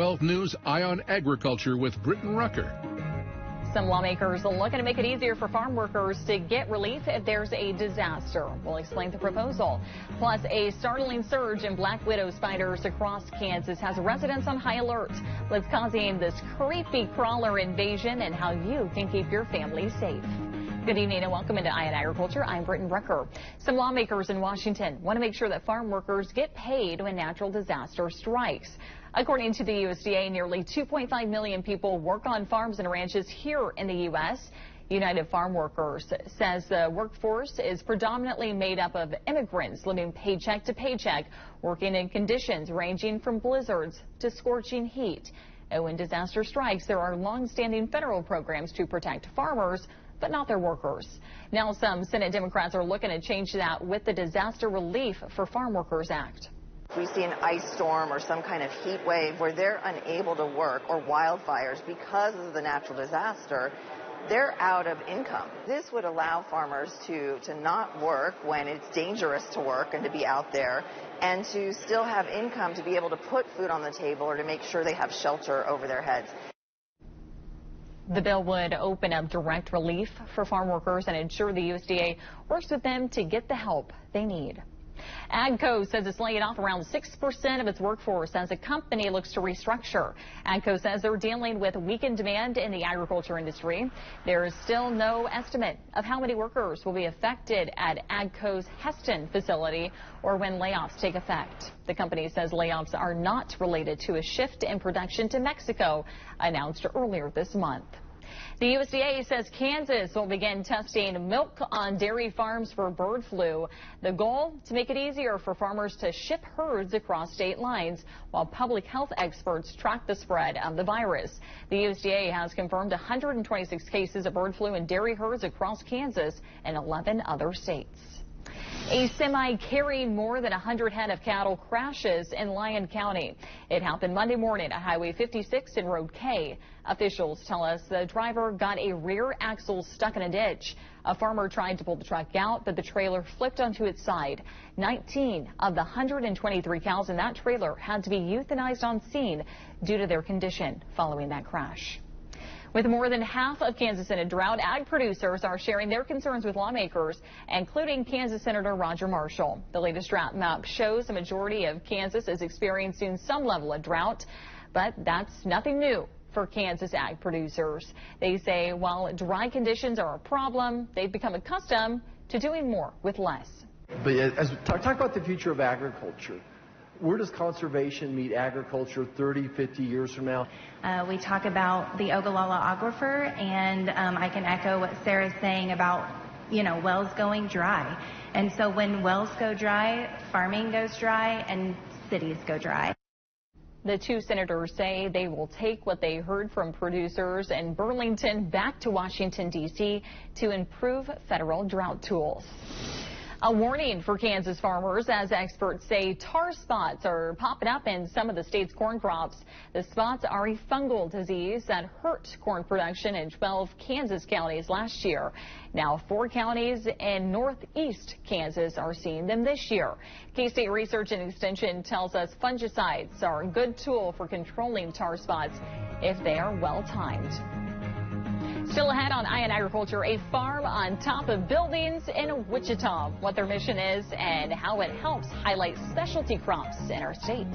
12 News Eye on Agriculture with Britton Rucker. Some lawmakers are looking to make it easier for farm workers to get relief if there's a disaster. We'll explain the proposal. Plus, a startling surge in black widow spiders across Kansas has residents on high alert. What's causing this creepy crawler invasion and how you can keep your family safe. Good evening and welcome into Eye on Agriculture. I'm Britton Rucker. Some lawmakers in Washington want to make sure that farm workers get paid when natural disaster strikes. According to the USDA, nearly 2.5 million people work on farms and ranches here in the U.S. United Farm Workers says the workforce is predominantly made up of immigrants living paycheck to paycheck, working in conditions ranging from blizzards to scorching heat. And when disaster strikes, there are long-standing federal programs to protect farmers, but not their workers. Now some Senate Democrats are looking to change that with the Disaster Relief for Farm Workers Act. We see an ice storm or some kind of heat wave where they're unable to work, or wildfires because of the natural disaster, they're out of income. This would allow farmers to not work when it's dangerous to work and to be out there, and to still have income to be able to put food on the table or to make sure they have shelter over their heads. The bill would open up direct relief for farm workers and ensure the USDA works with them to get the help they need. AGCO says it's laying off around 6% of its workforce as the company looks to restructure. AGCO says they're dealing with weakened demand in the agriculture industry. There is still no estimate of how many workers will be affected at AGCO's Heston facility or when layoffs take effect. The company says layoffs are not related to a shift in production to Mexico announced earlier this month. The USDA says Kansas will begin testing milk on dairy farms for bird flu. The goal, to make it easier for farmers to ship herds across state lines while public health experts track the spread of the virus. The USDA has confirmed 126 cases of bird flu in dairy herds across Kansas and 11 other states. A semi carrying more than 100 head of cattle crashes in Lyon County. It happened Monday morning at Highway 56 and Road K. Officials tell us the driver got a rear axle stuck in a ditch. A farmer tried to pull the truck out, but the trailer flipped onto its side. 19 of the 123 cows in that trailer had to be euthanized on scene due to their condition following that crash. With more than half of Kansas in a drought, ag producers are sharing their concerns with lawmakers, including Kansas Senator Roger Marshall. The latest drought map shows the majority of Kansas is experiencing some level of drought, but that's nothing new for Kansas ag producers. They say while dry conditions are a problem, they've become accustomed to doing more with less. But as we talk about the future of agriculture, where does conservation meet agriculture 30, 50 years from now? We talk about the Ogallala Aquifer, and I can echo what Sarah's saying about, wells going dry. And so when wells go dry, farming goes dry, and cities go dry. The two senators say they will take what they heard from producers in Burlington back to Washington, D.C. to improve federal drought tools. A warning for Kansas farmers as experts say tar spots are popping up in some of the state's corn crops. The spots are a fungal disease that hurt corn production in 12 Kansas counties last year. Now 4 counties in northeast Kansas are seeing them this year. K-State Research and Extension tells us fungicides are a good tool for controlling tar spots if they are well timed. Still ahead on Eye on Agriculture, a farm on top of buildings in Wichita, what their mission is and how it helps highlight specialty crops in our state.